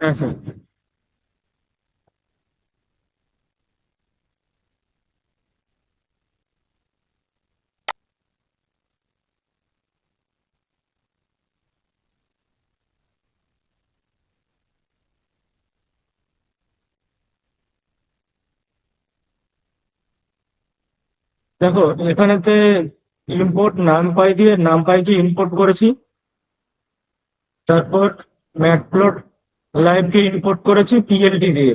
হ্যাঁ স্যার। দেখো, এখানেতে ইম্পোর্ট নামপাই দিয়ে নামপাইকে ইম্পোর্ট করেছি। তারপর ম্যাটপ্লট লাইভকে ইম্পোর্ট করেছি পিএলটি দিয়ে।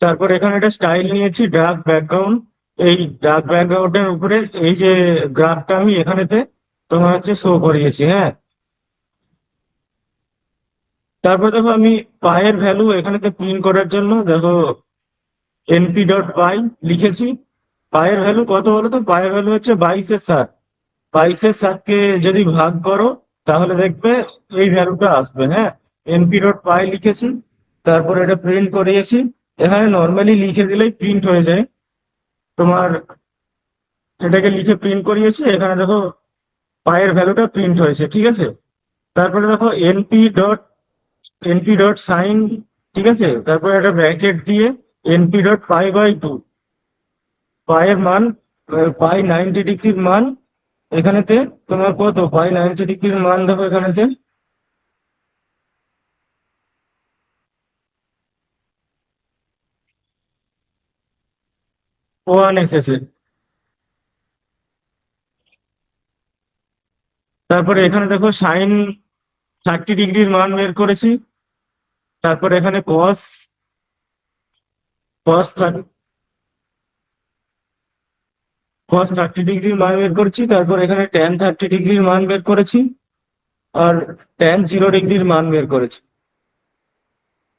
তারপর এখানে একটা স্টাইল নিয়েছি ডার্ক ব্যাকগ্রাউন্ড। এই ডার্ক ব্যাকগ্রাউন্ডের উপরে এই যে গ্রাফটা আমি এখানেতে তোমার হচ্ছে শো করিয়েছি, হ্যাঁ। তারপর দেখো আমি পায়ের ভ্যালু এখানেতে প্রিন্ট করার জন্য দেখো এনপি ডট পাই লিখেছি। পায়ের ভ্যালু কত বলো তো? পায়ের ভ্যালু হচ্ছে 22-7। 22-7কে যদি ভাগ করো তাহলে দেখবে এই ভ্যালুটা আসবে, হ্যাঁ। এনপি ডট পাই লিখেছি। তারপর এটা প্রিন্ট করিয়েছি। এখানে নর্মালি লিখে দিলেই প্রিন্ট হয়ে যায় তোমার। এটাকে লিখে প্রিন্ট করিয়েছি, এখানে দেখো পায়ের ভ্যালুটা প্রিন্ট হয়েছে, ঠিক আছে। তারপরে দেখো এনপি ডট সাইন, ঠিক আছে। তারপরে একটা ব্র্যাকেট দিয়ে এনপি ডট পাই/2, পায়ের মান, পাই 90 ডিগ্রির মান এখানেতে তোমার কত, পাই 90 ডিগ্রির মান দেখো এখানেতে ওয়ান এসেছে। তারপরে এখানে দেখো সাইন 30 ডিগ্রির মান বের করেছি। তারপরে এখানে কস কস 30 ডিগ্রির মান বের করছি। তারপর এখানে ট্যান 30 ডিগ্রির মান বের করেছি। আর ট্যান 0 ডিগ্রির মান বের করেছি।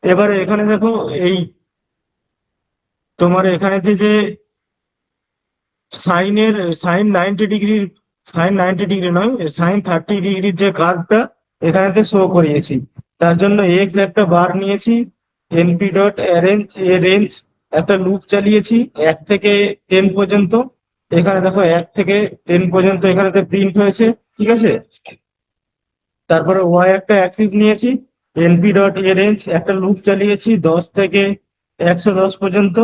এবারে এখানে দেখো এই তোমার এখানেতে যে সাইনের সাইন 90 ডিগ্রি, সাইন 90 ডিগ্রি নয়, সাইন 30 ডিগ্রির যে কার্ভটা এখানেতে শো করিয়েছি। তার জন্য এক্স একটা বার নিয়েছি। NP dot arange a range একটা লুপ চালিয়েছি 1 থেকে 10 পর্যন্ত। এখানে দেখো 1 থেকে 10 পর্যন্ত এখানেতে প্রিন্ট হয়েছে, ঠিক আছে। তারপরে ওয়াই একটা অ্যাক্সিস নিয়েছি। এনপি ডট এ রেঞ্জ একটা লুপ চালিয়েছি 10 থেকে 110 পর্যন্ত।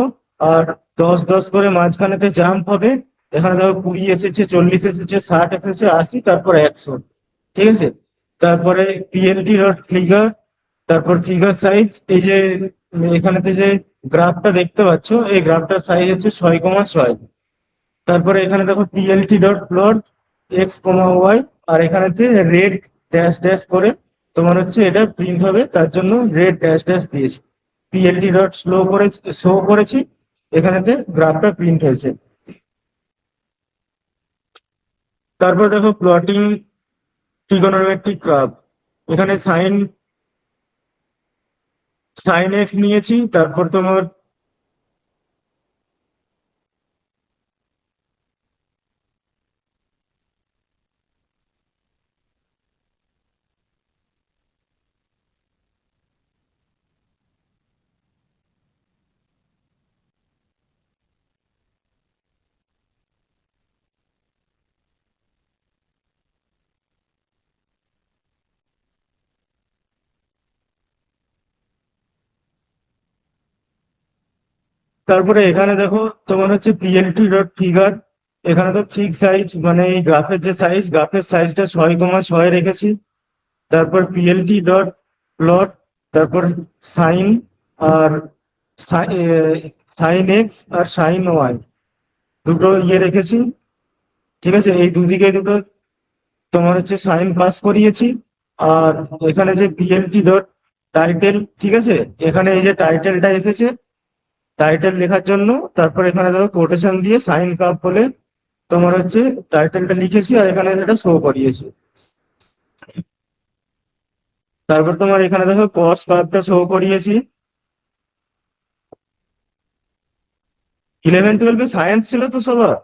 আর 10 10 করে মাঝখানেতে জাম্প হবে। এখানে দেখো 20 এসেছে, 40 এসেছে, 60 এসেছে, 80, তারপর 100, ঠিক আছে। তারপরে পিএলটি ডট ফিগার, তারপর ফিগার সাইজ, এই যে এখানেতে যে গ্রাফটা দেখতে পাচ্ছ এই গ্রাফটার সাইজ হচ্ছে 6,6। তারপরে এখানে দেখো PLT dot plot x, y। আর এখানেতে রেড ড্যাশ ড্যাশ করে তোমার হচ্ছে এটা প্রিন্ট হবে, তার জন্য রেড ড্যাশ ড্যাশ দিয়েছি। পিএলটি ডট স্লো করে শো করেছি, এখানেতে গ্রাফটা প্রিন্ট হয়েছে। তারপর দেখো প্লটিং ট্রিগোনোমেট্রিক গ্রাফ। এখানে সাইন সাইন এক্স নিয়েছি। তারপর তোমার তারপরে এখানে দেখো তোমার হচ্ছে পিএলটি ডট ফিগার। এখানে তো ফিক্স সাইজ মানে এই গ্রাফের যে সাইজ, গ্রাফের সাইজটা 6,6 রেখেছি। তারপর পিএলটি ডট প্লট, তারপর সাইন আর সাইন এক্স আর সাইন ওয়াই দুটো রেখেছি, ঠিক আছে। এই দুদিকে দুটো তোমার হচ্ছে সাইন পাস করিয়েছি। আর এখানে যে পিএলটি ডট টাইটেল, ঠিক আছে। এখানে এই যে টাইটেলটা এসেছে, টাইটেল লেখার জন্য তারপর এখানে দেখো কোটেশন দিয়ে সাইন কাপ বলে তোমার হচ্ছে টাইটেলটা লিখেছি, আর এখানে এটা শো করিয়েছি। তারপর তোমার এখানে দেখো কস কাপটা শো করিয়েছি। 11 12 সায়েন্স ছিল তো সবার।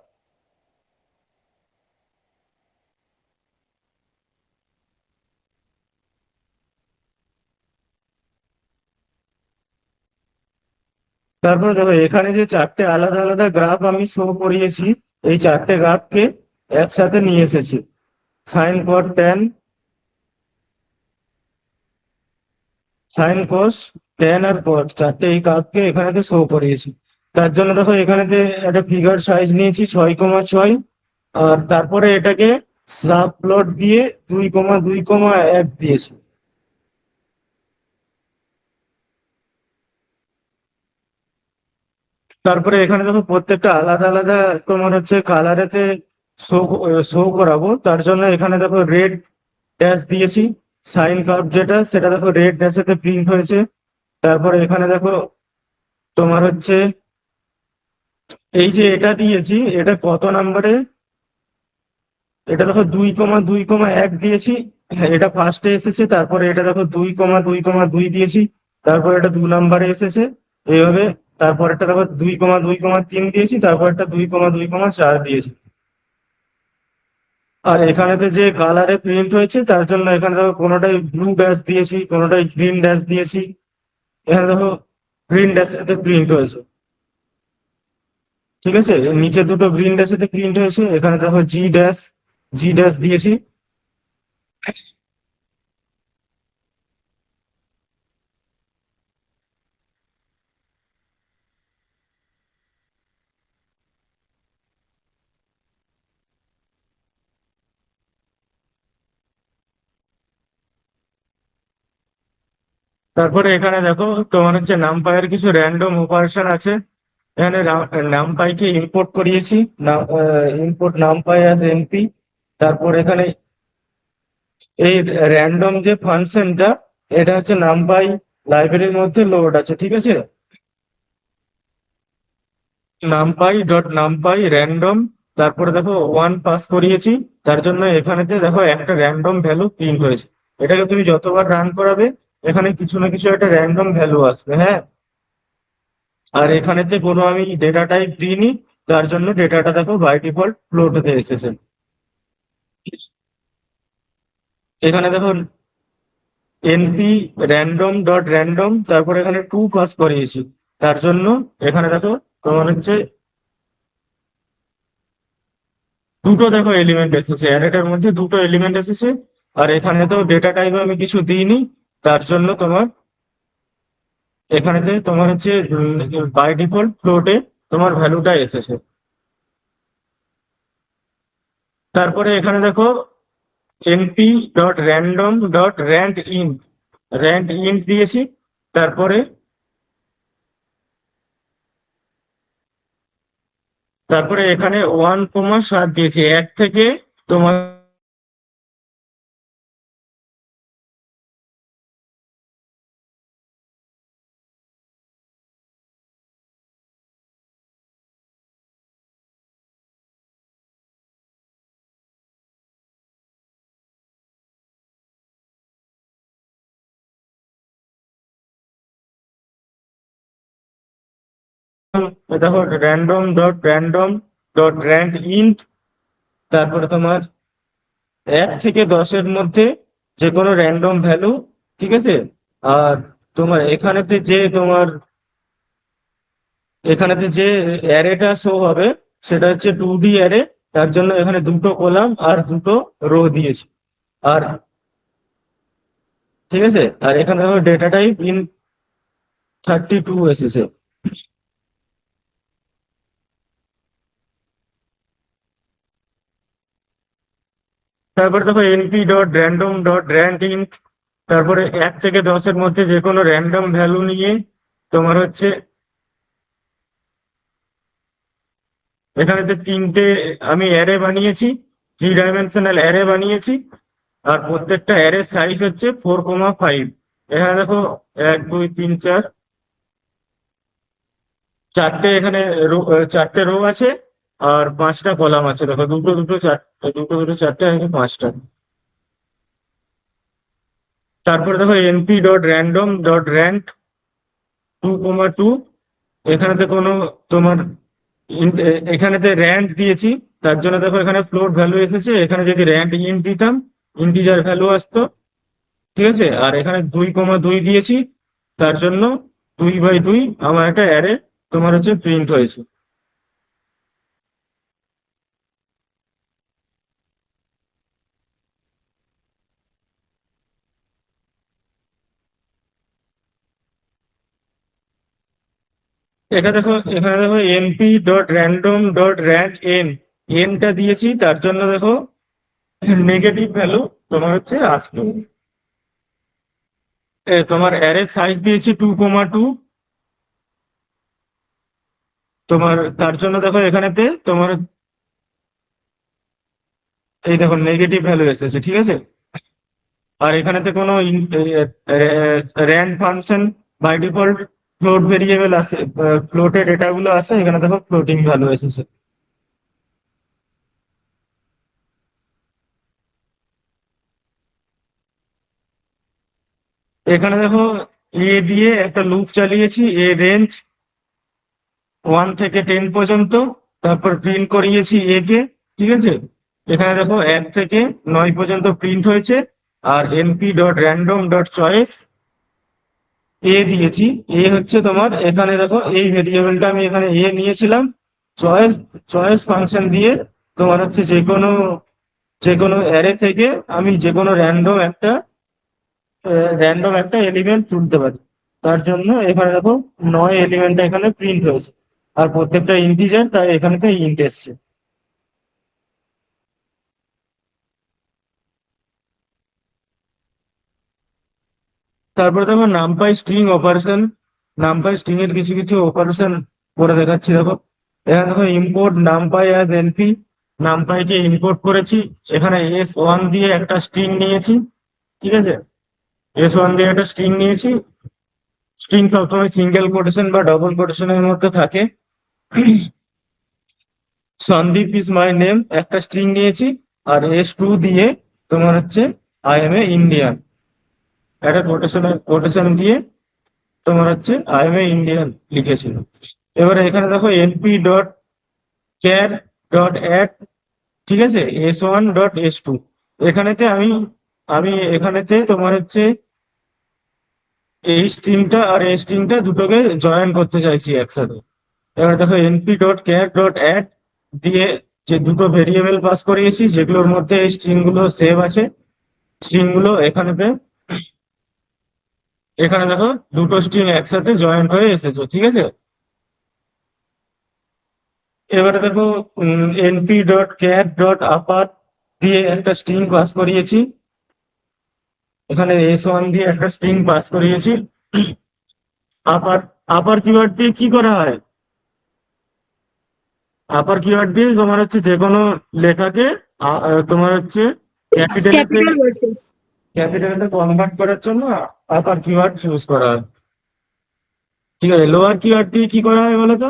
তারপরে দেখো এখানে যে চারটে আলাদা আলাদা গ্রাফ আমি শো করিয়েছি, এই চারটে গ্রাফকে একসাথে নিয়ে এসেছি। Sine cot tan, sine cos tan আর কট চারটে এই কার্ভকে এখানেতে শো করিয়েছি। তার জন্য দেখো এখানেতে একটা ফিগার সাইজ নিয়েছি 6,6, আর তারপরে এটাকে সাব প্লট দিয়ে 2,2,1 দিয়েছি। তারপরে এখানে দেখো প্রত্যেকটা আলাদা আলাদা তোমার হচ্ছে কালারেতে শো শো করাবো। তার জন্য এখানে দেখো রেড ড্যাশ দিয়েছি। সাইন কার্ভ যেটা সেটা দেখো রেড ড্যাশেতে প্রিন্ট হয়েছে। তারপরে এখানে দেখো তোমার হচ্ছে এই যে এটা দিয়েছি, এটা কত নাম্বারে, এটা দেখো 2,2,1 দিয়েছি। হ্যাঁ, এটা ফার্স্টে এসেছে। তারপরে এটা দেখো 2,2,2 দিয়েছি। তারপর এটা 2 নাম্বারে এসেছে এইভাবে। তারপর একটা দেখো 2,2,3 দিয়েছি। তারপর একটা 2,2,4 দিয়েছি। আর এখানেতে যে কালারে প্রিন্ট হয়েছে তার জন্য এখানে দেখো কোনোটাই ব্লু ড্যাশ দিয়েছি, কোনোটাই গ্রিন ড্যাশ দিয়েছি। এখানে দেখো গ্রিন ড্যাশেতে প্রিন্ট হয়েছে। ঠিক আছে, এর নিচে দুটো গ্রিন ড্যাশেতে প্রিন্ট হয়েছে। এখানে দেখো জি ড্যাশ দিয়েছি। তারপরে এখানে দেখো তোমার হচ্ছে নামপাইয়ের কিছু র্যান্ডম অপারেশন আছে। এখানে নামপাইকে ইম্পোর্ট করিয়েছি, ইম্পোর্ট নামপাই অ্যাজ এমপি। তারপর এখানে এই র্যান্ডম যে ফাংশনটা, এটা হচ্ছে নামপাই লাইব্রেরির মধ্যে লোড আছে। ঠিক আছে, নামপাই র্যান্ডম। তারপরে দেখো 1 পাস করিয়েছি। তার জন্য এখানেতে দেখো একটা র্যান্ডম ভ্যালু প্রিন্ট হয়েছে। এটাকে তুমি যতবার রান করাবে এখানে কিছু না কিছু একটা র্যান্ডম ভ্যালু আসবে। হ্যাঁ, আর এখানেতে কোনো আমি ডেটা টাইপ দিইনি। তার জন্য ডেটাটা দেখো বাই ডিফল্ট ফ্লোট হতে এসেছে। এখানে দেখো এনপি র্যান্ডম, তারপর এখানে 2 পাস করিয়েছি। তার জন্য এখানে দেখো তোমার হচ্ছে দুটো দেখো এলিমেন্ট এসেছে, অ্যারেটার মধ্যে দুটো এলিমেন্ট এসেছে। আর এখানে তো ডেটা টাইপে আমি কিছু দিইনি। তার জন্য তোমার এখানেতে তোমার হচ্ছে বাই ডিফল্ট ফ্লোটে তোমার ভ্যালুটা এসেছে। তারপরে এখানে দেখো np.random.rand int দিয়েছি। তারপরে এখানে 1,7 দিয়েছি, 1 থেকে তোমার দেখো random.rand.rand int। তারপরে তোমার 1 থেকে 10-এর মধ্যে যে কোনো র্যান্ডম ভ্যালু। ঠিক আছে, আর তোমার এখানেতে যে অ্যারেটা শো হবে সেটা হচ্ছে 2D অ্যারে। তার জন্য এখানে দুটো কলাম আর দুটো রো দিয়েছি। আর ঠিক আছে, আর এখানে দেখো ডেটা টাইপ 32 এসেছে। তারপর দেখো np.random.rand int। তারপরে 1 থেকে 10-এর মধ্যে যে কোনো র্যান্ডম ভ্যালু নিয়ে তোমার হচ্ছে এখানেতে তিনটে আমি অ্যারে বানিয়েছি, 3 ডাইমেনশনাল অ্যারে বানিয়েছি। আর প্রত্যেকটা অ্যারে সাইজ হচ্ছে 4,5। এখানে দেখো 1, 2, 3, 4, চারটে এখানে চারটে রো আছে। আর 5টা কলাম আছে। দেখো দুটো দুটো চারটে, দুটো দুটো চারটে, এখানে 5টা। তারপরে দেখো np.random.rand 2,2। এখানেতে কোনো তোমার এখানেতে র্যান্ড দিয়েছি। তার জন্য দেখো এখানে ফ্লোট ভ্যালু এসেছে। এখানে যদি র্যান্ড ইন্ট দিতাম ইন্টিজার ভ্যালু আসতো। ঠিক আছে, আর এখানে 2,2 দিয়েছি। তার জন্য 2/2 আমার একটা অ্যারে তোমার হচ্ছে প্রিন্ট হয়েছে। এখানে দেখো np dot random dot rand এনটা দিয়েছি, তার জন্য দেখো নেগেটিভ ভ্যালু তোমার হচ্ছে আসলো। তোমার অ্যারে সাইজ দিয়েছি 2,2। তোমার তার জন্য দেখো এখানেতে তোমার এই দেখো নেগেটিভ ভ্যালু এসেছে, ঠিক আছে। আর এখানেতে কোনো rand function by default float variable আছে, ফ্লোটের ডেটাগুলো আছে, এখানে দেখো ফ্লোটিং ভ্যালু এসেছে। এখানে দেখো এ দিয়ে একটা লুপ চালিয়েছি, এ রেঞ্জ 1 থেকে 10 পর্যন্ত, তারপর প্রিন্ট করিয়েছি এ কে, ঠিক আছে। এখানে দেখো 1 থেকে 9 পর্যন্ত প্রিন্ট হয়েছে। আর np dot random dot choice এ দিয়েছি। এ হচ্ছে তোমার, এখানে দেখো এই ভেরিয়েবলটা আমি এখানে এ নিয়েছিলাম। চয়েস চয়েস ফাংশন দিয়ে তোমার হচ্ছে যে কোনো অ্যারে থেকে আমি যে কোনো র্যান্ডম একটা এলিমেন্ট তুলতে পারি। তার জন্য এখানে দেখো 9 এলিমেন্টটা এখানে প্রিন্ট হয়েছে। আর প্রত্যেকটা ইন্টিজার, তাই এখানে তো ইন্ট এসছে। তারপরে দেখো numpy string operation, numpy string এর কিছু কিছু অপারেশন করে দেখাচ্ছি দেখো। এখানে দেখো ইম্পোর্ট নামপাই অ্যাজ এনপি, নামপাইকে ইম্পোর্ট করেছি। এখানে S1 দিয়ে একটা স্ট্রিং নিয়েছি, ঠিক আছে। S1 দিয়ে একটা স্ট্রিং নিয়েছি। স্ট্রিং সবসময় সিঙ্গেল কোটেশন বা ডবল কোটেশনের মধ্যে থাকে। সন্দীপ ইজ মাই নেম একটা স্ট্রিং নিয়েছি। আর S2 দিয়ে তোমার হচ্ছে আই এম এ ইন্ডিয়ান একটা কোটেশন দিয়ে তোমার হচ্ছে আই এম এ ইন্ডিয়ান লিখেছিল। এবারে এখানে দেখো NP dot char dot add, ঠিক আছে, S1 ডট S2। এখানেতে আমি আমি এখানেতে তোমার হচ্ছে এই স্ট্রিংটা আর এই স্ট্রিংটা দুটোকে জয়েন করতে চাইছি একসাথে। এবার দেখো NP dot char dot add দিয়ে যে দুটো ভেরিয়েবল পাস করিয়েছি, যেগুলোর মধ্যে এই স্ট্রিং গুলো সেভ আছে। স্ট্রিং গুলো এখানে দেখো দুটো স্ট্রিং একসাথে জয়েন্ট হয়ে এসেছে, ঠিক আছে। এবারে দেখো এনপি ডট ক্যার ডট আপার দিয়ে একটা স্ট্রিং পাস করিয়েছি। এখানে S1 দিয়ে একটা স্ট্রিং পাস করিয়েছি। আপার আপার কিওয়ার্ড দিয়ে কি করা হয়? আপার কিওয়ার্ড দিয়ে তোমার হচ্ছে যে কোনো লেখাকে তোমার হচ্ছে ক্যাপিটালেতে ক্যাপিটাল ওয়ার্ডে। ক্যাপিটালেতে কনভার্ট করার জন্য আপার কিওয়ার্ড ইউজ করা হয়, ঠিক আছে। লোয়ার কিওয়ার্ড দিয়ে কি করা হয় বলো তো?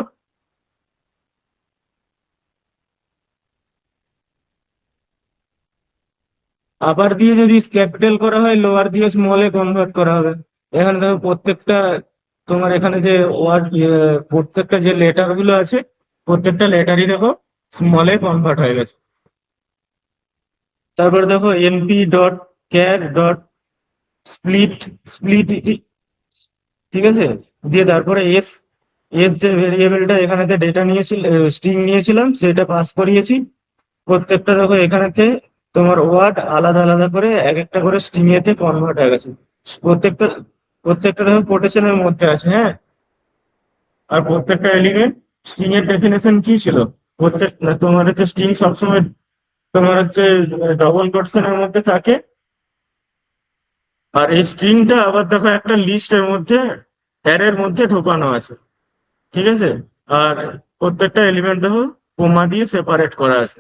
আপার দিয়ে যদি ক্যাপিটাল করা হয়, লোয়ার দিয়ে স্মলে কনভার্ট করা হবে। এখানে দেখো প্রত্যেকটা তোমার এখানে যে ওয়ার্ড, প্রত্যেকটা যে লেটার গুলো আছে, প্রত্যেকটা লেটারই দেখো স্মলে কনভার্ট হয়ে গেছে। তারপরে দেখো NP dot char dot split split, ঠিক আছে। দিয়ে তারপরে এস এস যে ভেরিয়েবলটা এখানেতে ডেটা নিয়েছিল, স্ট্রিং নিয়েছিলাম, সেটা পাস করিয়েছি। প্রত্যেকটা দেখো এখানেতে তোমার ওয়ার্ড আলাদা আলাদা করে এক একটা করে স্ট্রিং এতে কনভার্ট হয়ে গেছে। প্রত্যেকটা প্রত্যেকটা দেখো কোটেশনের মধ্যে আছে, হ্যাঁ। আর প্রত্যেকটা এলিমেন্ট স্ট্রিং এর ডেফিনেশন কি ছিল? তোমার হচ্ছে স্ট্রিং সবসময় তোমার হচ্ছে ডবল কোটেশনের মধ্যে থাকে। আর এই স্ট্রিংটা আবার দেখো একটা লিস্টের মধ্যে, অ্যারের মধ্যে ঢোকানো আছে, ঠিক আছে। আর প্রত্যেকটা এলিমেন্ট দেখো কোমা দিয়ে সেপারেট করা আছে।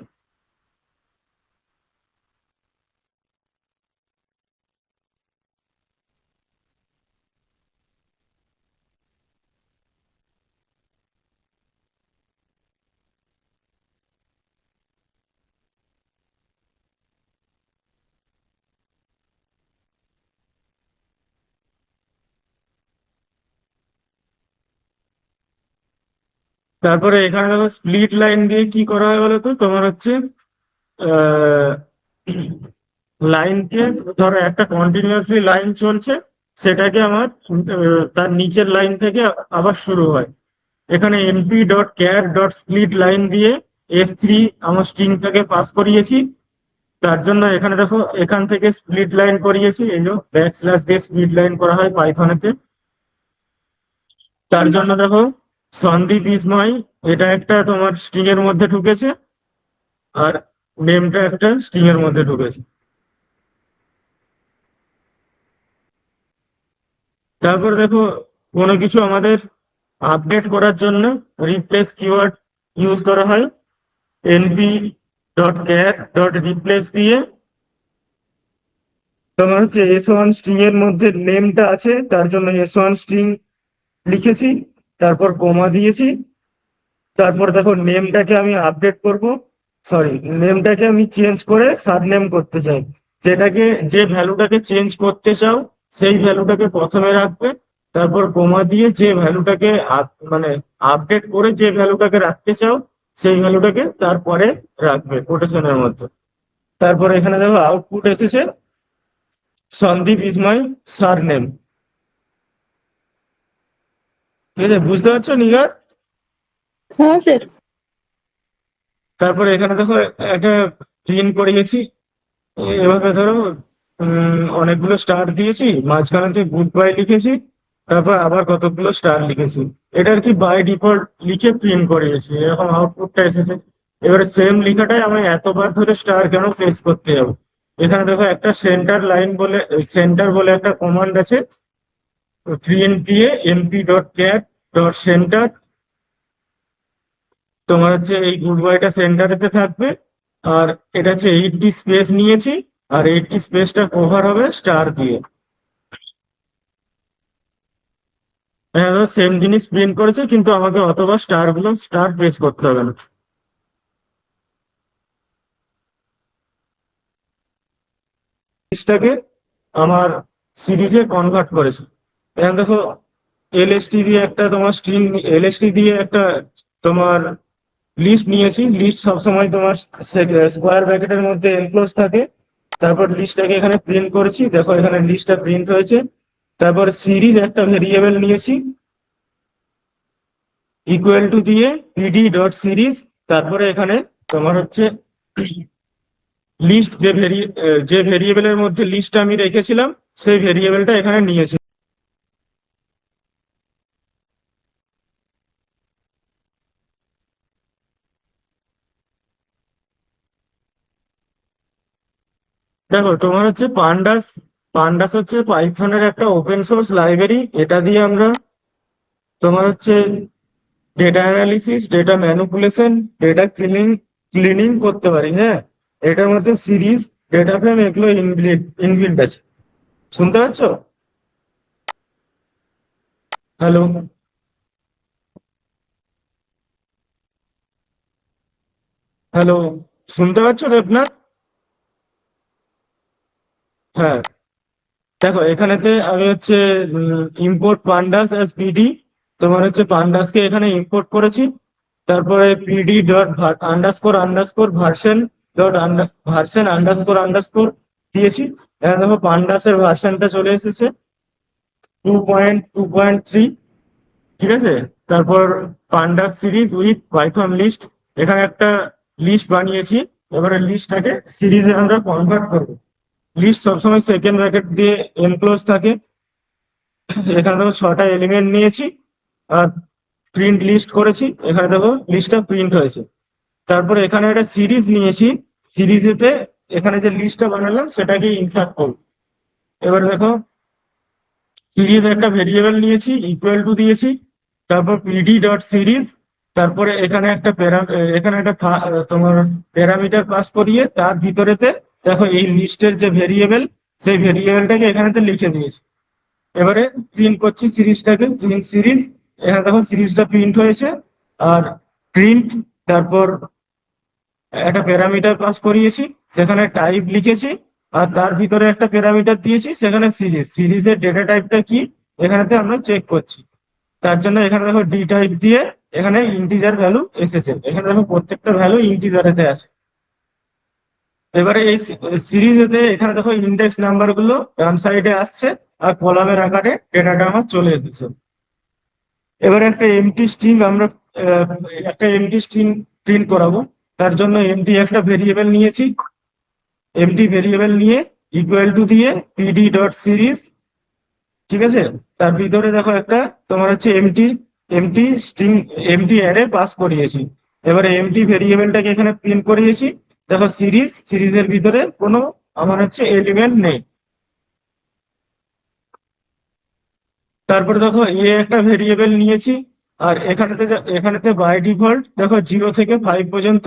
তারপরে এখানে দেখো স্প্লিট লাইন দিয়ে কি করা হয় বলতো? তোমার হচ্ছে লাইনকে, ধরো একটা কন্টিনিউয়াসলি লাইন চলছে, সেটাকে আমার তার নিচের লাইন থেকে আবার শুরু হয়। এখানে MP dot char dot split line দিয়ে S3 আমার স্ট্রিংটাকে পাস করিয়েছি। তার জন্য এখানে দেখো এখান থেকে স্প্লিট লাইন করিয়েছি, এই যে ব্যাকস্ল্যাশ দিয়ে স্প্লিট লাইন করা হয় পাইথনেতে। তার জন্য দেখো সন্দীপ ইসমাই, এটা একটা তোমার স্ট্রিং এর মধ্যে ঢুকেছে, আর নেমটা একটা স্ট্রিং এর মধ্যে ঢুকেছে। তারপর দেখো, কোনো কিছু আমাদের আপডেট করার জন্য রিপ্লেস কিওয়ার্ড ইউজ করা হয়। এনপি ডট ক্যাট ডট রিপ্লেস দিয়ে তোমার হচ্ছে S1 স্ট্রিং এর মধ্যে নেমটা আছে, তার জন্য S1 স্ট্রিং লিখেছি, তারপর কমা দিয়েছি। তারপর দেখো নেমটাকে আমি আপডেট করব, সরি, নেমটাকে আমি চেঞ্জ করে সারনেম করতে চাই। যেটাকে, যে ভ্যালুটাকে চেঞ্জ করতে চাও সেই ভ্যালুটাকে প্রথমে রাখবে, তারপর কমা দিয়ে যে ভ্যালুটাকে মানে আপডেট করে যে ভ্যালুটাকে রাখতে চাও সেই ভ্যালুটাকে তারপরে রাখবে কোটেশনের মধ্যে। তারপরে এখানে দেখো আউটপুট এসেছে, সন্দীপ ইজ মাই সারনেম। ঠিক আছে, বুঝতে পারছো নিগার? হ্যাঁ স্যার। তারপরে এখানে দেখো একটা প্রিন্ট করিয়েছি, এভাবে ধরো অনেকগুলো স্টার দিয়েছি, মাঝখানেতে গুড বাই লিখেছি, তারপর আবার কতগুলো স্টার লিখেছি। এটা আর কি বাই ডিফল্ট লিখে প্রিন্ট করিয়েছি, এরকম আউটপুটটা এসেছে। এবারে সেম লেখাটাই আমি এতবার ধরে স্টার কেন প্রেস করতে যাবো? এখানে দেখো একটা সেন্টার লাইন বলে, সেন্টার বলে একটা কমান্ড আছে, প্রিন্ট দিয়ে এমপি ডট ক্যাট ডট সেন্টার, তোমার হচ্ছে এই গুড বাইটা সেন্টারেতে থাকবে। আর এটা হচ্ছে 8টি স্পেস নিয়েছি, আর 8টি স্পেসটা কভার হবে স্টার দিয়ে। হ্যাঁ, সেম জিনিস প্রিন্ট করেছে, কিন্তু আমাকে অতবার স্টার প্রেস করতে হবে না। জিনিসটাকে আমার সিরিজে কনভার্ট করেছে। এখন দেখো, এলএসটি দিয়ে একটা তোমার স্ট্রিং, এলএসটি দিয়ে একটা তোমার লিস্ট নিয়েছি। লিস্ট সবসময় তোমার স্কোয়ার ব্র্যাকেটের মধ্যে এনক্লোজ থাকে। তারপর লিস্টটাকে এখানে প্রিন্ট করেছি, দেখো এখানে লিস্টটা প্রিন্ট হয়েছে। তারপর সিরিজ একটা ভেরিয়েবল নিয়েছি, ইকুয়াল টু দিয়ে পিডি ডট সিরিজ। তারপরে এখানে তোমার হচ্ছে লিস্ট, যে ভেরিয়েবলের মধ্যে লিস্ট আমি রেখেছিলাম সেই ভেরিয়েবলটা এখানে নিয়েছি। দেখো তোমার হচ্ছে পান্ডাস, পান্ডাস হচ্ছে পাইথনের একটা ওপেন সোর্স লাইব্রেরি। এটা দিয়ে আমরা তোমার হচ্ছে data analysis, data manipulation, data cleaning করতে পারি। হ্যাঁ, এটার মধ্যে সিরিজ, ডেটা ফ্রেম এগুলো ইনবিল্ড আছে। শুনতে পাচ্ছ? হ্যালো, হ্যালো, শুনতে পাচ্ছ দেবনাথ? হ্যাঁ, দেখো এখানেতে আমি হচ্ছে ইম্পোর্ট পান্ডাস অ্যাজ পিডি, তোমার হচ্ছে পান্ডাসকে এখানে ইম্পোর্ট করেছি। তারপরে PD dot underscore underscore version dot version underscore underscore দিয়েছি। এখানে দেখো পান্ডাসের ভার্সনটা চলে এসেছে 2.2.3। ঠিক আছে, তারপর pandas series with Python list, এখানে একটা লিস্ট বানিয়েছি। এবারে লিস্টটাকে সিরিজে আমরা কনভার্ট করবো। লিস্ট সবসময় সেকেন্ড ব্র্যাকেট দিয়ে এনক্লোজ থাকে। এখানে দেখো 6টা এলিমেন্ট নিয়েছি, আর প্রিন্ট লিস্ট করেছি। এখানে দেখো লিস্টটা প্রিন্ট হয়েছে। তারপরে এখানে একটা সিরিজ নিয়েছি, সিরিজেতে এখানে যে লিস্টটা বানালাম সেটাকে ইনসার্ট করব। এবার দেখো, সিরিজ একটা ভেরিয়েবল নিয়েছি, ইকুয়াল টু দিয়েছি, তারপর পিডি ডট সিরিজ। তারপরে এখানে একটা এখানে একটা তোমার প্যারামিটার পাস করিয়ে তার ভিতরেতে দেখো এই লিস্টের যে ভেরিয়েবল সেই ভেরিয়েবলটাকে এখানেতে লিখে দিয়েছি। এবারে প্রিন্ট করছি সিরিজটাকে, প্রিন্ট সিরিজ। এখানে দেখো সিরিজটা প্রিন্ট হয়েছে। আর প্রিন্ট, তারপর একটা প্যারামিটার পাস করিয়েছি যেখানে টাইপ লিখেছি, আর তার ভিতরে একটা প্যারামিটার দিয়েছি সেখানে সিরিজ, সিরিজের ডেটা টাইপটা কি এখানেতে আমরা চেক করছি। তার জন্য এখানে দেখো ডি টাইপ দিয়ে এখানে ইন্টিজার ভ্যালু এসেছে। এখানে দেখো প্রত্যেকটা ভ্যালু ইন্টিজারেতে আছে। এবারে এই সিরিজেতে এখানে দেখো ইন্ডেক্স নাম্বার গুলো ডান সাইডে আসছে, আর কলামের আকারে ডেটাটা আমার চলে এসেছে। এবারে আহ, একটা এমটি স্ট্রিং প্রিন্ট করাবো। তার জন্য এমটি একটা ভেরিয়েবল নিয়েছি, এমটি ভেরিয়েবল নিয়ে ইকুয়াল টু দিয়ে পিডি ডট সিরিজ। ঠিক আছে, তার ভিতরে দেখো একটা তোমার হচ্ছে empty empty string empty array pass করিয়েছি। এবারে এমটি ভেরিয়েবলটাকে এখানে প্রিন্ট করিয়েছি। দেখো সিরিজের ভিতরে কোনো আমার হচ্ছে এলিমেন্ট নেই। তারপরে দেখো একটা ভেরিয়েবল নিয়েছি। আর এখানেতে বাই ডিফল্ট দেখো 0 থেকে 5 পর্যন্ত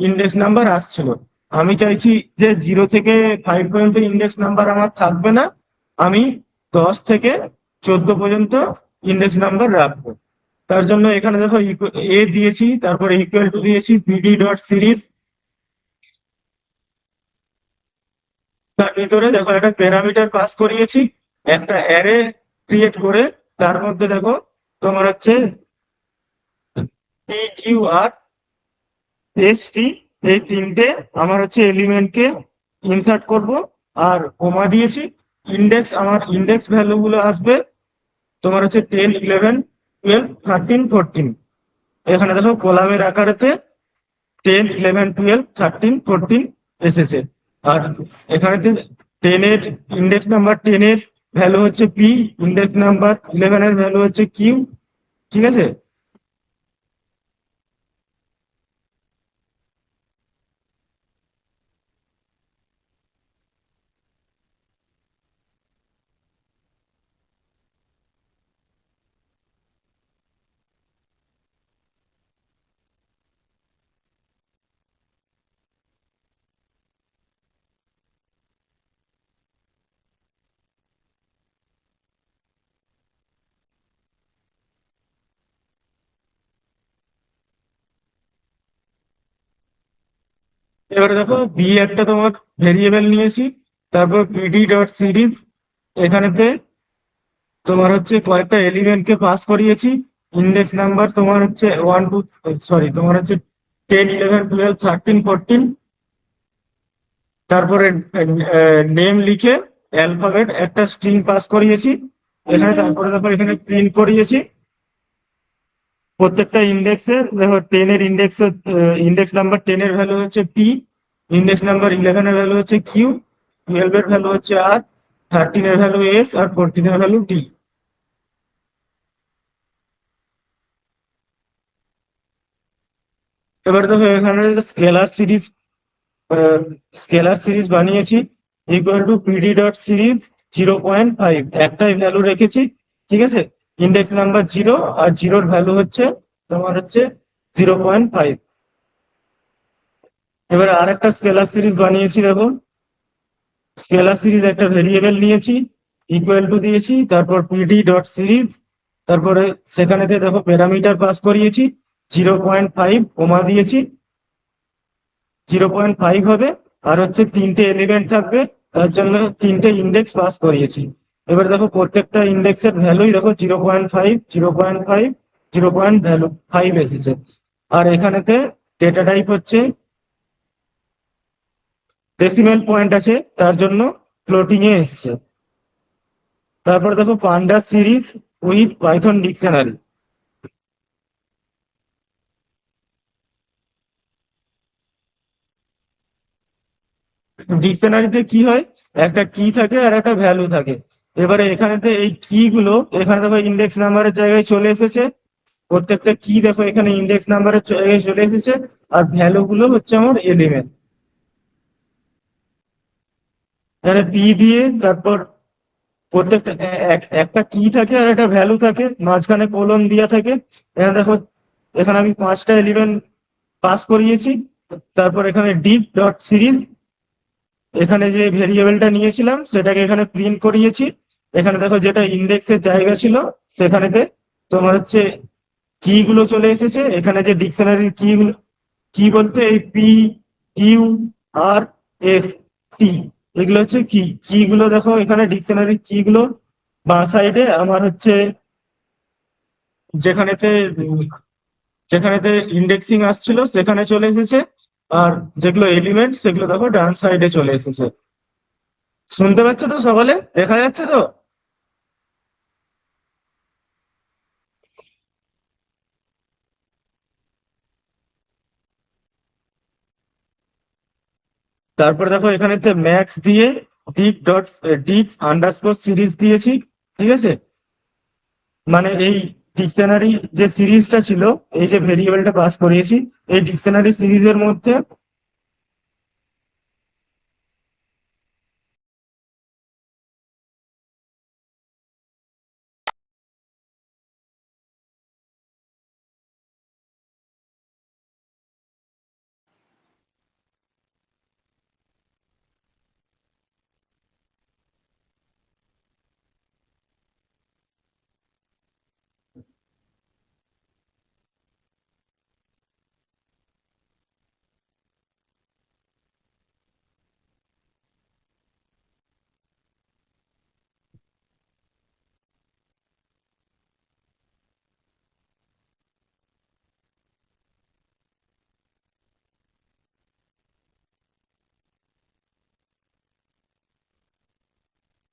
ইন্ডেক্স নাম্বার আসছিল। আমি চাইছি যে 0 থেকে 5 পর্যন্ত ইন্ডেক্স নাম্বার আমার থাকবে না, আমি 10 থেকে 14 পর্যন্ত ইন্ডেক্স নাম্বার রাখবো। তার জন্য এখানে দেখো এ দিয়েছি, তারপরে ইকুয়াল টু দিয়েছি পিডি ডট সিরিজ। তার ভিতরে দেখো একটা প্যারামিটার পাস করিয়েছি, একটা অ্যারে ক্রিয়েট করে তার মধ্যে দেখো তোমার হচ্ছে P Q R S T এই তিনটে আমার হচ্ছে এলিমেন্টকে ইনসার্ট করব। আর কমা দিয়েছি। আমার ইন্ডেক্স ভ্যালু গুলো আসবে তোমার হচ্ছে 10, 11, 12, 13, 14। এখানে দেখো কলামের আকারেতে 10, 11, 12, 13, 14 এসেছে। আর এখানে 10 এর ভ্যালু হচ্ছে পি, ইন্ডেক্স নাম্বার 11 এর ভ্যালু হচ্ছে কিউ। ঠিক আছে। এবারে দেখো বি একটা তোমার ভেরিয়েবল নিয়েছি, তারপর পিডি ডট সিরিজ এখানেতে তোমার হচ্ছে কয়েকটা এলিমেন্টকে পাস করিয়েছি। ইন্ডেক্স নাম্বার তোমার হচ্ছে 1, 2, সরি তোমার হচ্ছে 10, 11, 12, 13, 14। তারপরে নেম লিখে অ্যালফাবেট একটা স্ট্রিং পাস করিয়েছি এখানে। তারপরে দেখো এখানে প্রিন্ট করিয়েছি প্রত্যেকটা ইন্ডেক্সের। দেখো 10 এর ইন্ডেক্স নাম্বার 10 এর ভ্যালু হচ্ছে পি, ইন্ডেক্স নাম্বার 11 এর ভ্যালু হচ্ছে কিউ, 12 এর ভ্যালু হচ্ছে আর, 13 এর ভ্যালু এস, আর 14 এর ভ্যালু টি। এবার দেখো এখানে স্কেলার সিরিজ বানিয়েছি equal to PD dot series 0.5 একটাই ভ্যালু রেখেছি। ঠিক আছে। ইন্ডেক্স নাম্বার 0 আর জিরোর ভ্যালু হচ্ছে তোমার হচ্ছে 0.5। এবারে আরেকটা স্কেলার সিরিজ বানিয়েছি দেখো। স্কেলার সিরিজ একটা ভেরিয়েবল নিয়েছি, ইকুয়াল টু দিয়েছি, তারপর পিডি ডট সিরিজ, তারপরে সেখানেতে দেখো প্যারামিটার পাস করিয়েছি 0.5, কমা দিয়েছি। 0.5 হবে। আর হচ্ছে তিনটে এলিমেন্ট থাকবে, তার জন্য তিনটে ইন্ডেক্স পাস করিয়েছি। এবার দেখো প্রত্যেকটা ইন্ডেক্সের ভ্যালুই দেখো 0.5, 0.5, 0.5 এসেছে। আর এখানেতে ডেটা টাইপ হচ্ছে ডেসিমেল পয়েন্ট আছে, তার জন্য ফ্লোটিং এ এসেছে। তারপর দেখো পান্ডা সিরিজ উইথ পাইথন ডিকশনারি। ডিকশনারিতে কি হয়, একটা কি থাকে আর একটা ভ্যালু থাকে। এবারে এখানেতে এই কি গুলো এখানে দেখো ইন্ডেক্স নাম্বারের জায়গায় চলে এসেছে। প্রত্যেকটা কি দেখো এখানে ইন্ডেক্স নাম্বারের জায়গায় চলে এসেছে। আর ভ্যালু গুলো হচ্ছে আমার এলিমেন্ট। এখানে পি দিয়ে তারপর প্রত্যেকটা একটা কি থাকে আর একটা ভ্যালু থাকে, মাঝখানে কোলন দিয়া থাকে। এখানে দেখো এখানে আমি 5টা এলিমেন্ট পাস করিয়েছি। তারপর এখানে ডিপ ডট সিরিজ এখানে যে ভেরিয়েবলটা নিয়েছিলাম সেটাকে এখানে প্রিন্ট করিয়েছি। এখানে দেখো যেটা ইন্ডেক্সের জায়গা ছিল সেখানেতে তোমার হচ্ছে কি গুলো চলে এসেছে। এখানে যে ডিকশনারি কি কি বলতে এই পি, কিউ, আর, এস, টি এগুলো হচ্ছে কি কি গুলো দেখো এখানে ডিকশনারি কি গুলো বাঁ সাইডে আমার হচ্ছে যেখানেতে যেখানেতে ইন্ডেক্সিং আসছিল সেখানে চলে এসেছে। আর যেগুলো এলিমেন্ট সেগুলো দেখো ডান সাইডে চলে এসেছে। শুনতে পাচ্ছ তো সকলে, দেখা যাচ্ছে তো? তারপর দেখো এখানেতে ম্যাক্স দিয়ে ডিক আন্ডারস্কোর সিরিজ দিয়েছি। ঠিক আছে। মানে এই ডিকশনারি যে সিরিজটা ছিল, এই যে ভেরিয়েবলটা পাস করিয়েছি, এই ডিকশনারি সিরিজের মধ্যে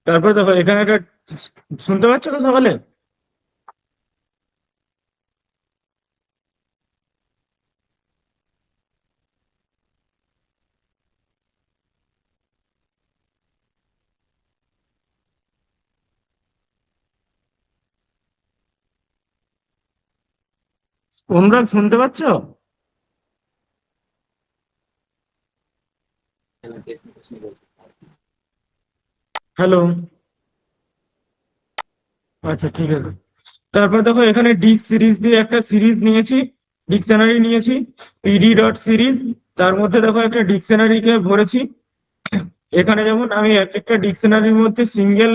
তারপরে দেখো এখানে একটা, শুনতে পাচ্ছ তো সকালে? অনুরাগ শুনতে পাচ্ছ? হ্যালো? আচ্ছা ঠিক আছে। তারপর দেখো এখানে ডিক সিরিজ দিয়ে একটা সিরিজ নিয়েছি, ডিকশনারি নিয়েছি, পিডি ডট সিরিজ। তার মধ্যে দেখো একটা ডিকশনারিকে ভরেছি। এখানে যেমন আমি এক একটা ডিকশনারির মধ্যে সিঙ্গেল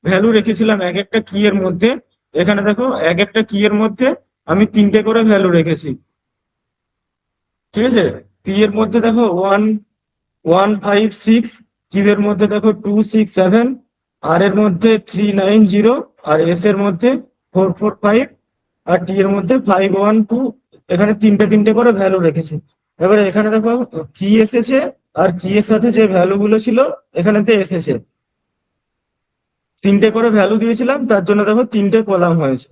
ভ্যালু রেখেছিলাম এক একটা কি এর মধ্যে, এখানে দেখো এক একটা কি এর মধ্যে আমি তিনটে করে ভ্যালু রেখেছি। ঠিক আছে? পি এর মধ্যে দেখো 1 1 5 6, কিউ এর মধ্যে দেখো 2 6 7, আর এর মধ্যে 3 9 0, আর এস এর মধ্যে 4 4 5, আর টি এর মধ্যে 5 1 2। এখানে তিনটে তিনটে করে ভ্যালু রেখেছি। এবারে এখানে দেখো কি এসেছে, আর কি এর সাথে যে ভ্যালু গুলো ছিল এখানেতে এসেছে। তিনটে করে ভ্যালু দিয়েছিলাম, তার জন্য দেখো তিনটে কলাম হয়েছে।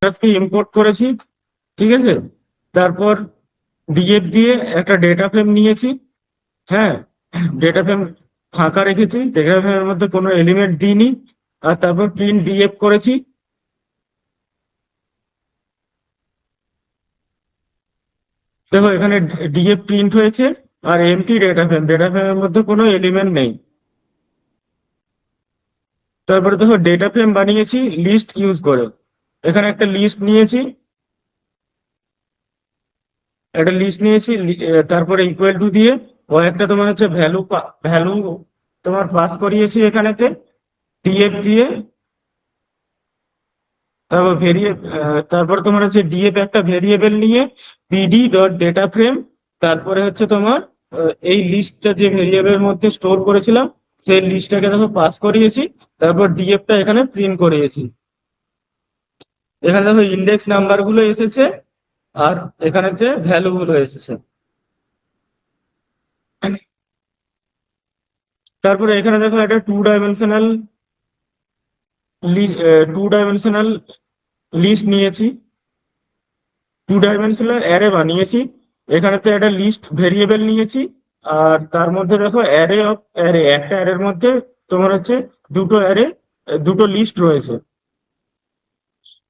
আজকে ইম্পোর্ট করেছি। ঠিক আছে? তারপর ডিএফ দিয়ে একটা ডেটা ফ্রেম নিয়েছি। হ্যাঁ, ডেটা ফ্রেম ফাঁকা রেখেছি, ডেটা ফ্রেমের মধ্যে কোনো এলিমেন্ট দিইনি। আর তারপর প্রিন্ট ডিএফ করেছি। দেখো এখানে ডিএফ প্রিন্ট হয়েছে, আর এমটি ডেটা ফ্রেম, ডেটা ফ্রেমের মধ্যে কোনো এলিমেন্ট নেই। তারপরে দেখো ডেটা ফ্রেম বানিয়েছি লিস্ট ইউজ করে। এখানে একটা লিস্ট নিয়েছি, তারপরে ইকুয়াল টু দিয়ে ও একটা তোমার হচ্ছে ভ্যালু তোমার পাস করিয়েছি এখানেতে ডিএফ দিয়ে। তারপর তোমার হচ্ছে ডিএফ একটা ভেরিয়েবল নিয়ে পিডি ডট ডেটা ফ্রেম, তারপরে হচ্ছে তোমার এই লিস্টটা যে ভেরিয়েবলের মধ্যে স্টোর করেছিলাম সেই লিস্টটাকে দেখো পাস করিয়েছি। তারপর ডিএফটা এখানে প্রিন্ট করিয়েছি। এখানে দেখো ইন্ডেক্স নাম্বার গুলো এসেছে, আর এখানেতে ভ্যালু গুলো এসেছে। তারপরে এখানে দেখো একটা টু ডাইমেনশনাল লিস্ট নিয়েছি, টু ডাইমেনশনাল অ্যারে বানিয়েছি। এখানেতে একটা লিস্ট ভেরিয়েবল নিয়েছি, আর তার মধ্যে দেখো অ্যারে অফ অ্যারে, একটা অ্যারের মধ্যে তোমার হচ্ছে দুটো অ্যারে, দুটো লিস্ট রয়েছে।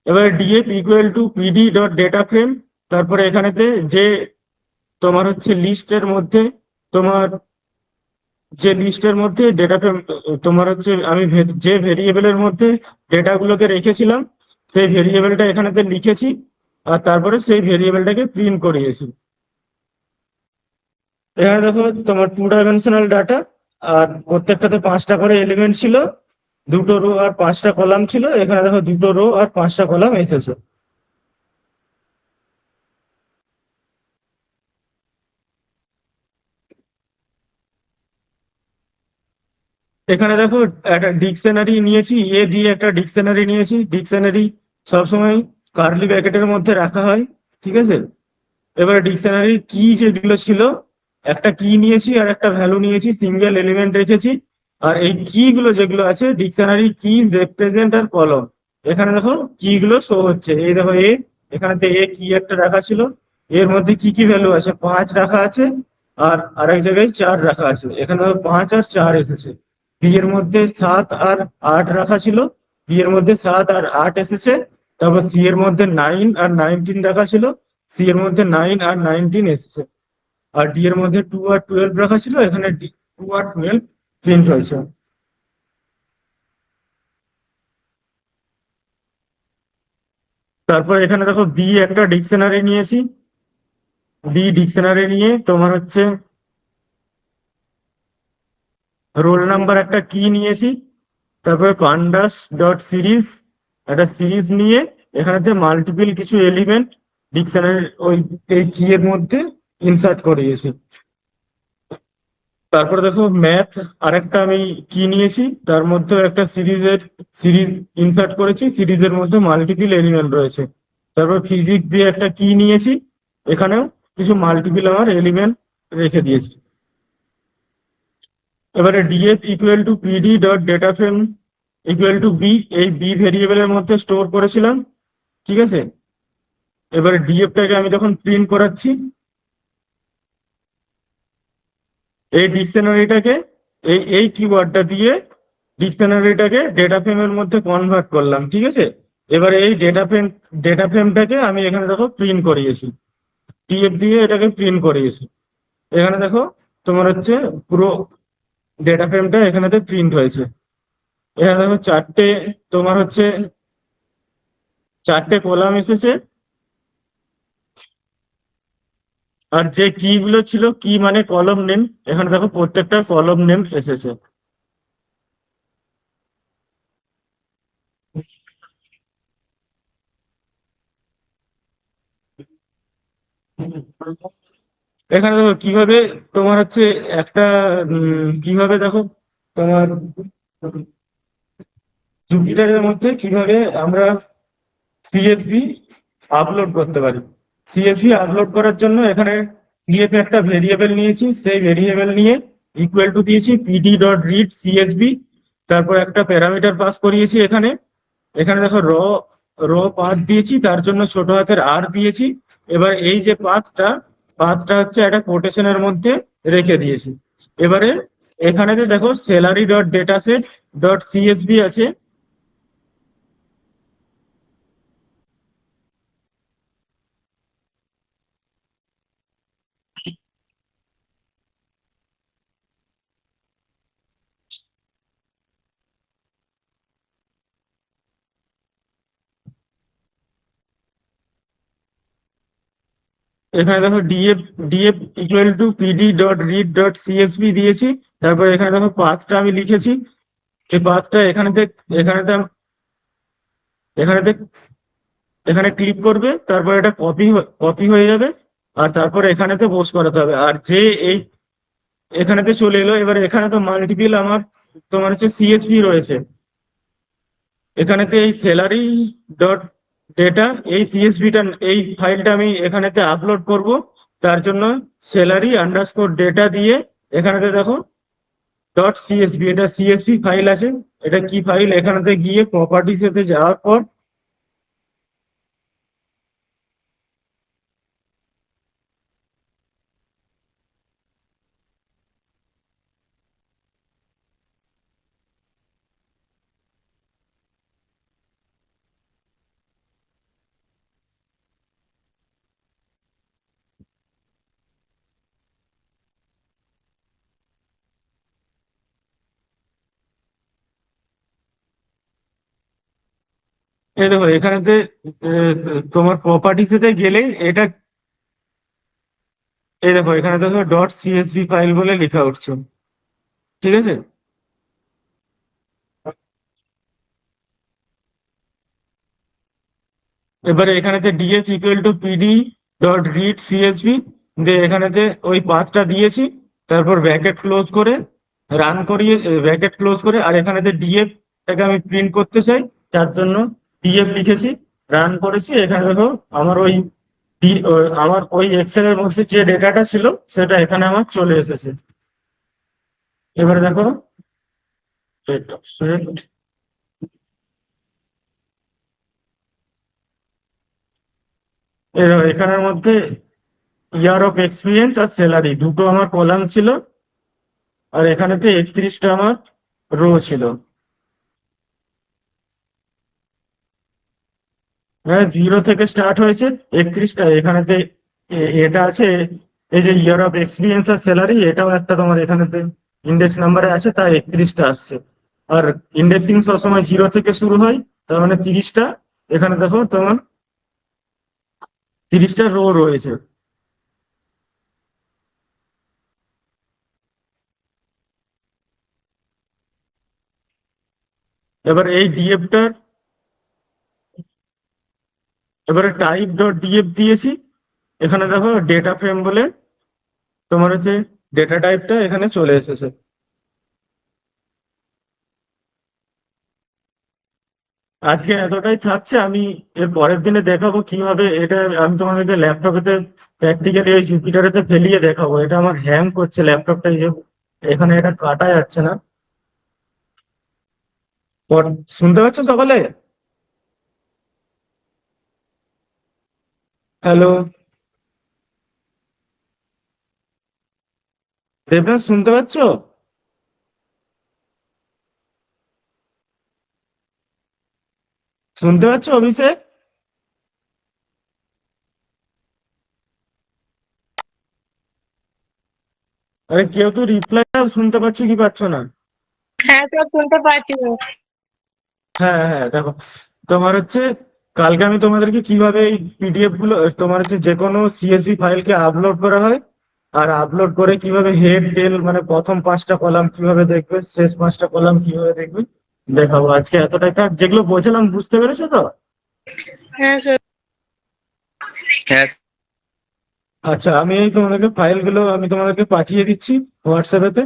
এবারে DF equal to PD dot data frame, তারপরে এখানেতে যে তোমার হচ্ছে লিস্টের মধ্যে তোমার যে লিস্টের মধ্যে ডেটা ফ্রেম তোমার হচ্ছে আমি যে ভেরিয়েবলের মধ্যে ডেটাগুলোকে রেখেছিলাম সেই ভেরিয়েবলটা এখানেতে লিখেছি, আর তারপরে সেই ভেরিয়েবলটাকে প্রিন্ট করিয়েছি। এখানে দেখো তোমার টু ডাইমেনশনাল ডাটা, আর প্রত্যেকটাতে পাঁচটা করে এলিমেন্ট ছিল, দুটো রো আর পাঁচটা কলাম ছিল। এখানে দেখো দুটো রো আর পাঁচটা কলাম এসেছে। এখানে দেখো একটা ডিকশনারি নিয়েছি, এ দিয়ে একটা ডিকশনারি নিয়েছি। ডিকশনারি সবসময় কার্লি ব্র্যাকেটের মধ্যে রাখা হয়। ঠিক আছে? এবারে ডিকশনারির কি যেগুলো ছিল একটা কি নিয়েছি আর একটা ভ্যালু নিয়েছি, সিঙ্গেল এলিমেন্ট রেখেছি। আর এই কি গুলো যেগুলো আছে ডিকশনারি কি রিপ্রেজেন্ট আর কলম, এখানে দেখো কি গুলো শো হচ্ছে। এই দেখো এখানেতে কি একটা রাখা ছিল, এর মধ্যে কি কি ভ্যালু আছে, 5 রাখা আছে, আর আরেক জায়গায় 4 রাখা আছে। এখানে দেখো 5 আর 4 এসেছে। বি এর মধ্যে 7 আর 8 রাখা ছিল, বি এর মধ্যে 7 আর 8 এসেছে। তারপর সি এর মধ্যে 9 আর 19 রাখা ছিল, সি এর মধ্যে 9 আর 19 এসেছে। আর ডি এর মধ্যে 2 আর 12 রাখা ছিল, এখানে 2 আর 12 প্রিন্ট হয়েছে। তারপর এখানে দেখো বি একটা ডিকশনারি নিয়েছি, বি ডিকশনারি নিয়ে তোমার হচ্ছে রোল নাম্বার একটা কি নিয়েছি। তারপরে পান্ডাস ডট সিরিজ একটা সিরিজ নিয়ে এখানেতে মাল্টিপল কিছু এলিমেন্ট ডিকশনারি ওই এই কি এর মধ্যে ইনসার্ট করিয়েছি। তারপরে দেখো ম্যাথ আরেকটা আমি কি নিয়েছি, তার মধ্যে একটা সিরিজ ইনসার্ট করেছি, সিরিজের মধ্যে মাল্টিপল এলিমেন্ট রয়েছে। তারপর ফিজিক্স দিয়ে একটা কি নিয়েছি, এখানেও কিছু মাল্টিপল আমার এলিমেন্ট রেখে দিয়েছি। এবারে DF equal to PD dot data frame equal to B, এই বি ভেরিয়েবলের মধ্যে স্টোর করেছিলাম। ঠিক আছে, এবারে ডিএফটাকে আমি যখন প্রিন্ট করাচ্ছি, এই ডিকশনারিটাকে এই কিওয়ার্ডটা দিয়ে ডিকশনারিটাকে ডেটা ফ্রেমের মধ্যে কনভার্ট করলাম। ঠিক আছে, এবারে এই ডেটা ফ্রেমটাকে আমি এখানে দেখো প্রিন্ট করিয়েছি, টিএফ দিয়ে এটাকে প্রিন্ট করিয়েছি। এখানে দেখো তোমার হচ্ছে পুরো ডেটা ফ্রেমটা এখানেতে প্রিন্ট হয়েছে। এখানে দেখো তোমার হচ্ছে চারটে কলাম এসেছে। আর যে কি গুলো ছিল, কি মানে কলম নেম, এখানে দেখো প্রত্যেকটা কলম নেম এসেছে। এখানে দেখো কিভাবে তোমার হচ্ছে একটা কিভাবে দেখো তোমার জুপিটারের মধ্যে কিভাবে আমরা সিএসভি আপলোড করতে পারি। সিএসভি আপলোড করার জন্য এখানে পিএফ একটা ভেরিয়েবল নিয়েছি, সেই ভেরিয়েবল নিয়ে ইকুয়াল টু দিয়েছি পিডি ডট রিড সিএসভি। তারপর একটা প্যারামিটার পাস করিয়েছি এখানে। এখানে দেখো র পাথ দিয়েছি, তার জন্য ছোট হাতের আর দিয়েছি। এবার এই যে পাথটা হচ্ছে একটা কোটেশনের মধ্যে রেখে দিয়েছি। এবারে এখানেতে দেখো salary dot data set dot CSV আছে। এখানে দেখো DF equal to PD dot read dot CSV দিয়েছি। তারপর এখানে দেখো পাথটা আমি লিখেছি। এই পাথটা এখানেতে এখানেতে এখানে ক্লিক করবে, তারপর এটা কপি হয়ে যাবে। আর তারপর এখানেতে পোস্ট করাতে হবে। আর যে এই এখানেতে চলে এলো, এবারে এখানে তো মাল্টিপল আমার তোমার হচ্ছে সিএসভি রয়েছে। এখানেতে এই স্যালারি ডট ডেটা, এই সিএসভিটা এই ফাইলটা আমি এখানেতে আপলোড করব। তার জন্য স্যালারি আন্ডারস্কোর ডেটা দিয়ে এখানেতে দেখো ডট সিএসভি, এটা সিএসভি ফাইল আছে। এটা কি ফাইল, এখানেতে গিয়ে প্রপার্টিস এতে যাওয়ার পর এই দেখো এখানেতে তোমার প্রপার্টিস এতে গেলে এটা, এই দেখো এখানে দেখো ডট সিএসভি ফাইল বলে লেখা উঠছে। ঠিক আছে, এবারে এখানেতে df equal to PD dot read csv দিয়ে এখানেতে ওই পাথটা দিয়েছি। তারপর ব্র্যাকেট ক্লোজ করে রান করিয়ে ব্র্যাকেট ক্লোজ করে, আর এখানেতে ডিএফ টাকে আমি প্রিন্ট করতে চাই, তার জন্য ডিএফ লিখেছি, রান করেছি। এখানে দেখো আমার ওই আমার ওই এক্সেল এর মধ্যে যে ডেটাটা ছিল সেটা এখানে আমার চলে এসেছে। এবারে দেখো data set, এখানের মধ্যে ইয়ার অফ এক্সপিরিয়েন্স আর স্যালারি দুটো আমার কলাম ছিল, আর এখানেতে 31টা আমার রো ছিল। হ্যাঁ, 0 থেকে স্টার্ট হয়েছে, 31টা এখানেতে এটা আছে। এই যে ইয়ার অফ এক্সপিরিয়েন্স আর স্যালারি, এটাও একটা তোমার এখানেতে ইন্ডেক্স নাম্বারে আছে, তাই 31টা আসছে। আর ইন্ডেক্সিং সবসময় 0 থেকে শুরু হয়, তার মানে 30টা। এখানে দেখো তোমার 30টা রো রয়েছে। এবার এই ডিএফটার, এবারে টাইপ ডট ডিএফ দিয়েছি। এখানে দেখো ডেটা ফ্রেম বলে তোমার হচ্ছে ডেটা টাইপটা এখানে চলে এসেছে। আজকে এতটাই থাকছে, আমি এর পরের দিনে দেখাবো কিভাবে এটা। আমি তোমাদেরকে ল্যাপটপেতে প্র্যাকটিক্যালি ওই জুপিটারেতে ফেলিয়ে দেখাবো। এটা আমার হ্যাং করছে ল্যাপটপটা, এই যে এখানে এটা কাটা যাচ্ছে না। শুনতে পাচ্ছ সকালে? হ্যালো দেবনাথ, শুনতে পাচ্ছ? শুনতে পাচ্ছ অভিষেক? আরে কেউ তো রিপ্লাই দাও, শুনতে পাচ্ছ কি পাচ্ছ না? হ্যাঁ স্যার, শুনতে পাচ্ছি। হ্যাঁ হ্যাঁ, দেখো তোমার হচ্ছে কালকে আমি তোমাদেরকে কিভাবে এই পিডিএফ গুলো, তোমার হচ্ছে যে কোনো সিএসভি ফাইলকে আপলোড করা হয়, আর আপলোড করে কিভাবে হেড টেল মানে প্রথম 5টা কলাম কিভাবে দেখবে, শেষ 5টা কলাম কিভাবে দেখবে দেখাবো। আজকে এতটাই থাক, যেগুলো বোঝালাম বুঝতে পেরেছো তো? হ্যাঁ স্যার। হ্যাঁ আচ্ছা, আমি এই তোমাদেরকে ফাইলগুলো আমি তোমাদেরকে পাঠিয়ে দিচ্ছি হোয়াটসঅ্যাপেতে।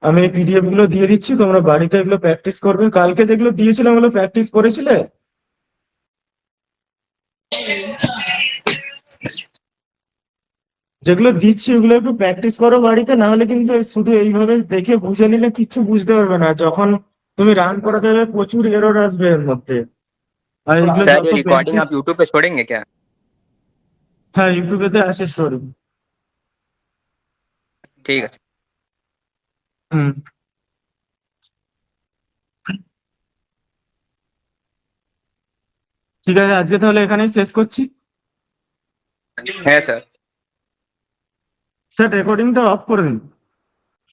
আমি এই পিডিএফ গুলো দিয়ে দিচ্ছি, তোমরা বাড়িতে এগুলো প্র্যাকটিস করবে। কালকে যেগুলো দিয়েছিলাম ওগুলো প্র্যাকটিস করেছিলে? যেগুলো দিচ্ছি ওগুলো একটু প্র্যাকটিস করো বাড়িতে, না হলে কিন্তু শুধু এইভাবে দেখে বুঝে নিলে কিচ্ছু বুঝতে পারবে না। যখন তুমি রান করাতে যাবে প্রচুর এরর আসবে এর মধ্যে। আর এগুলো सर, যত ये रिकॉर्डिंग প্র্যাকটিস। आप यूट्यूब पे छोड़ेंगे क्या? হ্যাঁ, ইউটিউবেতে আছে স্টোরি। ठीक है। হুম, ঠিক আছে, আজকে তাহলে এখানেই শেষ করছি। है सर। স্যার রেকর্ডিংটা অফ করে দিন।